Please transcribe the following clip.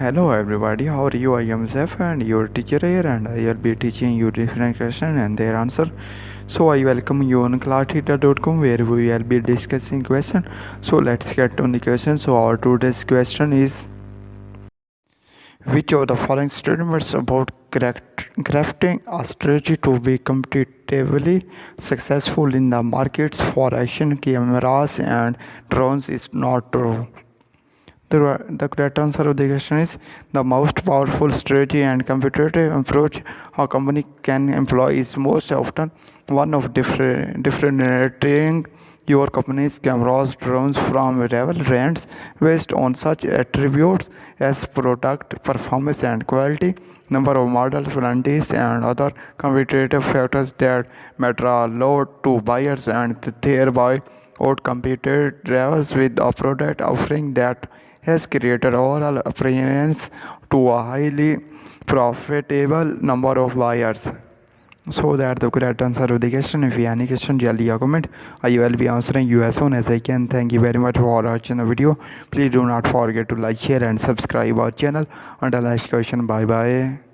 Hello everybody, how are you? I am Zef and your teacher here, and I will be teaching you different questions and their answer. So I welcome you on classtheta.com where we will be discussing question. So let's get on the question. So our today's question is, which of the following statements about crafting a strategy to be competitively successful in the markets for action cameras and drones is not true? The correct answer of the question is, the most powerful strategy and competitive approach a company can employ is most often one of differentiating your company's cameras drones from rival brands based on such attributes as product performance and quality, number of models, warranties, and other competitive factors that matter a lot to buyers and thereby outcompeted rivals with a product offering that has created overall appearance to a highly profitable number of buyers. So that the correct answer of the question. If you have any question, just comment. I will be answering you as soon as I can. Thank you very much for watching the video. Please do not forget to like, share, and subscribe our channel. Until next question, bye bye.